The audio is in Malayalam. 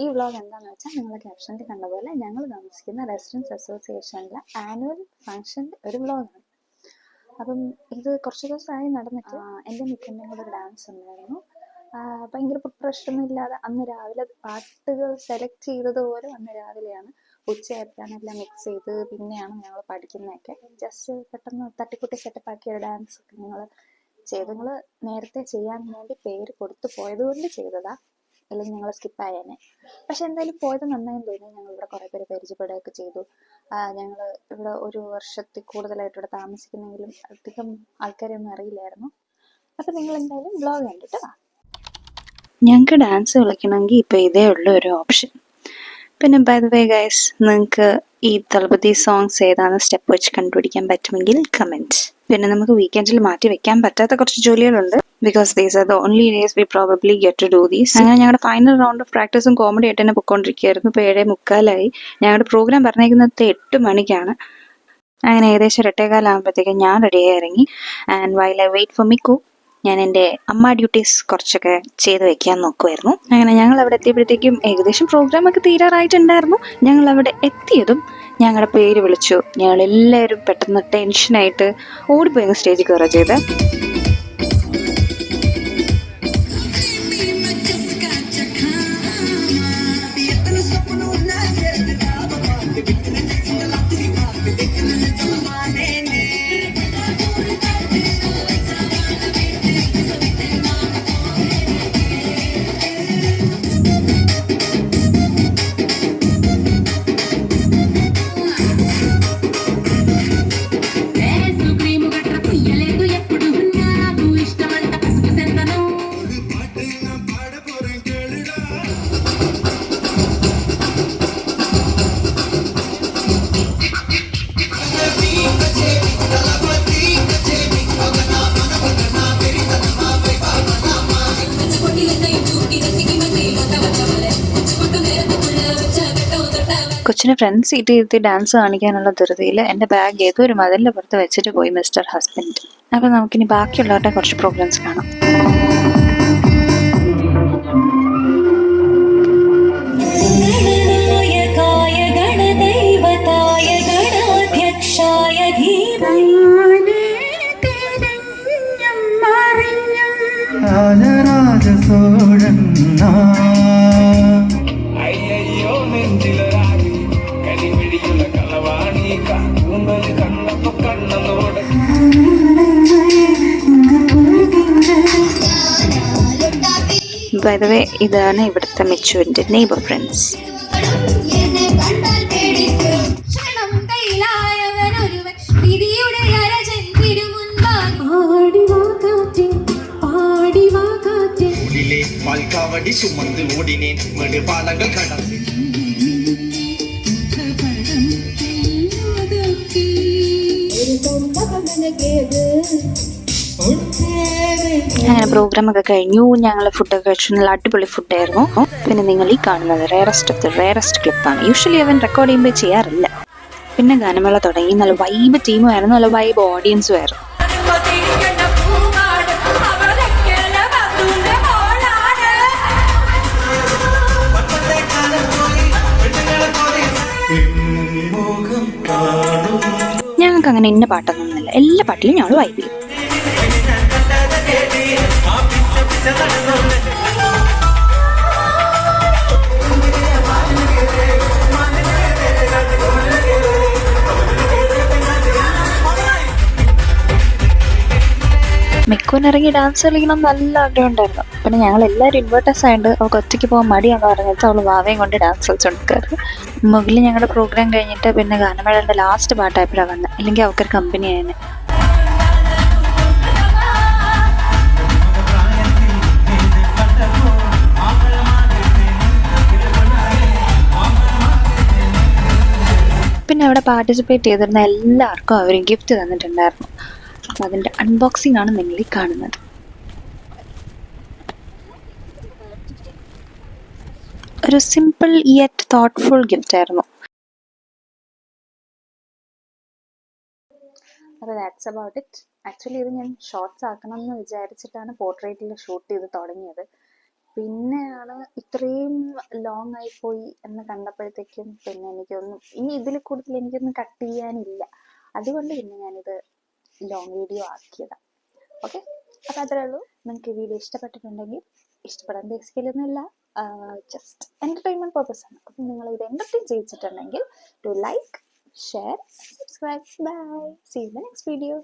ഈ വ്ളോഗ് എന്താണെന്ന് വെച്ചാൽ നിങ്ങൾ ക്യാപ്ഷനിൽ കണ്ട പോലെ ഞങ്ങൾ താമസിക്കുന്ന റെസിഡൻസ് അസോസിയേഷനിലെ ആനുവൽ ഫംഗ്ഷൻ്റെ ഒരു വ്ളോഗാണ്. അപ്പം ഇത് കുറച്ച് ദിവസമായി നടന്നിട്ട് എൻ്റെ മിക്കൻ്റെ കൂടെ ഒരു ഡാൻസ് ഉണ്ടായിരുന്നു. ഭയങ്കര പ്രിപ്പറേഷനൊന്നും ഇല്ലാതെ അന്ന് രാവിലെ പാട്ടുകൾ സെലക്ട് ചെയ്തതുപോലെ അന്ന് രാവിലെയാണ്. ഉച്ചയായപ്പോഴാണ് എല്ലാം മിക്സ് ചെയ്ത് പിന്നെയാണ് ഞങ്ങൾ പഠിക്കുന്നതൊക്കെ. ജസ്റ്റ് പെട്ടെന്ന് തട്ടിക്കുട്ടി സെറ്റപ്പാക്കിയ ഒരു ഡാൻസ് ഒക്കെ ഞങ്ങൾ ചെയ്തു. നിങ്ങൾ നേരത്തെ ചെയ്യാൻ വേണ്ടി പേര് കൊടുത്തു പോയതുകൊണ്ട് ചെയ്തതാ, അല്ലെങ്കിൽ ഞങ്ങൾ സ്കിപ്പായേനെ. പക്ഷെ എന്തായാലും പോയത് നന്നായി തോന്നി. ഞങ്ങൾ ഇവിടെ കുറേ പേര് പരിചയപ്പെടുകയൊക്കെ ചെയ്തു. ഞങ്ങൾ ഇവിടെ ഒരു വർഷത്തിൽ കൂടുതലായിട്ട് ഇവിടെ താമസിക്കുന്നെങ്കിലും അധികം ആൾക്കാരെയൊന്നും അറിയില്ലായിരുന്നു. അപ്പം നിങ്ങൾ എന്തായാലും വ്ളോഗ് കണ്ടിട്ട് വാ. ഞങ്ങൾക്ക് ഡാൻസ് കളിക്കണമെങ്കിൽ ഇപ്പോൾ ഇതേ ഉള്ളൂ ഒരു ഓപ്ഷൻ. പിന്നെ ബൈ ദ വേ ഗൈസ്, നിങ്ങൾക്ക് ഈ തളപതി സോങ്സ് ഏതാണ് സ്റ്റെപ്പ് വെച്ച് കണ്ടുപിടിക്കാൻ പറ്റുമെങ്കിൽ കമൻറ്റ്. പിന്നെ നമുക്ക് വീക്കെൻഡിൽ മാറ്റി വെക്കാൻ പറ്റാത്ത കുറച്ച് ജോലികളുണ്ട്. Because these are the only days we probably get to do these. അങ്ങനെ ഞങ്ങളുടെ ഫൈനൽ റൗണ്ട് ഓഫ് പ്രാക്ടീസും കോമഡി ആയിട്ട് തന്നെ പൊയ്ക്കൊണ്ടിരിക്കുകയായിരുന്നു. ഇപ്പോൾ 7:45 ഞങ്ങളുടെ പ്രോഗ്രാം പറഞ്ഞേക്കുന്നത് 8 മണിക്കാണ്. അങ്ങനെ ഏകദേശം 8:15 ഞാൻ റെഡിയായി ഇറങ്ങി. And while I wait for Mikku, ഞാൻ എൻ്റെ അമ്മ ഡ്യൂട്ടീസ് കുറച്ചൊക്കെ ചെയ്ത് വെക്കാൻ നോക്കുമായിരുന്നു. അങ്ങനെ ഞങ്ങൾ അവിടെ എത്തിയപ്പോഴത്തേക്കും ഏകദേശം പ്രോഗ്രാമൊക്കെ തീരാറായിട്ടുണ്ടായിരുന്നു. ഞങ്ങൾ അവിടെ എത്തിയതും ഞങ്ങളുടെ പേര് വിളിച്ചു. ഞങ്ങളെല്ലാവരും പെട്ടെന്ന് ടെൻഷനായിട്ട് ഓടിപ്പോയി സ്റ്റേജിൽ കയറുക ചെയ്ത്. കൊച്ചിനെ ഫ്രണ്ട് സീറ്റ് ഇരുത്തി ഡാൻസ് കാണിക്കാനുള്ള ധൃതിയിൽ എൻ്റെ ബാഗ് ഏതോ ഒരു മതിലിൻ്റെ പുറത്ത് വെച്ചിട്ട് പോയി മിസ്റ്റർ ഹസ്ബൻഡ്. അപ്പോൾ നമുക്കിനി ബാക്കിയുള്ളവരുടെ കുറച്ച് പ്രോഗ്രാംസ് കാണാം. ബൈ ദ വേ, ഇതാണ് ഇവിടുത്തെ മിച്ചുവിൻ്റെ നെയ്ബർ ഫ്രണ്ട്സ്. പാൽക്കാവടി ചുമந்து ഓടിനേൻ നെടുപാടങ്ങൾ കടന്നു. അങ്ങനെ പ്രോഗ്രാമൊക്കെ കഴിഞ്ഞു. ഞങ്ങൾ ഫുഡൊക്കെ കഴിച്ചു. നല്ല അടിപൊളി ഫുഡായിരുന്നു. പിന്നെ നിങ്ങൾ ഈ കാണുന്നത് റേറസ്റ്റ് ഓഫ് ദ റേറസ്റ്റ് ക്ലിപ്പാണ്. യൂഷ്വലി അവൻ റെക്കോർഡ് ചെയ്യുമ്പോൾ ചെയ്യാറില്ല. പിന്നെ ഗാനമേള തുടങ്ങി. നല്ല വൈബ് ടീമുമായിരുന്നു, നല്ല വൈബ് ഓഡിയൻസും ആയിരുന്നു. ഞങ്ങൾക്ക് അങ്ങനെ ഇന്ന പാട്ടൊന്നുമില്ല, എല്ലാ പാട്ടിലും ഞങ്ങൾ വൈബ് ചെയ്യും. മിക്കുവിനിറങ്ങി ഡാൻസ് കളിക്കണം നല്ല ആഗ്രഹം ഉണ്ടായിരുന്നു. പിന്നെ ഞങ്ങൾ എല്ലാവരും ഇൻവേർട്ടേഴ്സ് ആയതുകൊണ്ട് അവൾക്ക് ഒറ്റയ്ക്ക് പോകാൻ മടിയാന്ന് പറഞ്ഞിട്ട് അവൾ വാവയും കൊണ്ട് ഡാൻസ് കളിച്ചുകൊണ്ടിരിക്കുകയായിരുന്നു. മുകളിൽ ഞങ്ങളുടെ പ്രോഗ്രാം കഴിഞ്ഞിട്ട് പിന്നെ ഗാനമേളയുടെ ലാസ്റ്റ് പാട്ടായപ്പോഴാണ് വന്നത്. അല്ലെങ്കിൽ അവൾക്കൊരു കമ്പനി ആയിരുന്നു. പിന്നെ അവിടെ പാർട്ടിസിപ്പേറ്റ് ചെയ്തിരുന്ന എല്ലാവർക്കും അവർ ഗിഫ്റ്റ് തന്നിട്ടുണ്ടായിരുന്നു. അപ്പോൾ അതിൻ്റെ അൺബോക്സിംഗ് ആണ് നിങ്ങൾ ഈ കാണുന്നത്. ഒരു സിമ്പിൾ യെറ്റ് തോട്ട്ഫുൾ ഗിഫ്റ്റ് ആയിരുന്നു. അപ്പോൾ ദാറ്റ്സ് അബൌട്ട് ഇറ്റ്. ആക്ച്വലി ഇത് ഞാൻ ഷോർട്സ് ആക്കണം എന്ന് വിചാരിച്ചിട്ടാണ് പോർട്രേറ്റിൽ ഷൂട്ട് ചെയ്ത് തുടങ്ങിയത്. പിന്നെയാണ് ഇത്രയും ലോങ് ആയിപ്പോയി എന്ന് കണ്ടപ്പോഴത്തേക്കും പിന്നെ എനിക്കൊന്നും ഇനി ഇതിൽ കൂടുതൽ എനിക്കൊന്നും കട്ട് ചെയ്യാനില്ല. അതുകൊണ്ട് പിന്നെ ഞാനിത് ലോങ് വീഡിയോ ആക്കിയതാണ്. ഓക്കെ, അപ്പോൾ അത്രേ ഉള്ളൂ. നിങ്ങൾക്ക് ഈ വീഡിയോ ഇഷ്ടപ്പെട്ടിട്ടുണ്ടെങ്കിൽ, ഇഷ്ടപ്പെടാൻ ബേസിക്കലൊന്നുമില്ല, ജസ്റ്റ് എൻ്റർടൈൻമെൻറ്റ് പർപ്പസ് ആണ്. അപ്പം നിങ്ങൾ ഇത് എൻ്റർടൈൻ ചെയ്യിച്ചിട്ടുണ്ടെങ്കിൽ to like, share, subscribe. Bye, see you in the next video.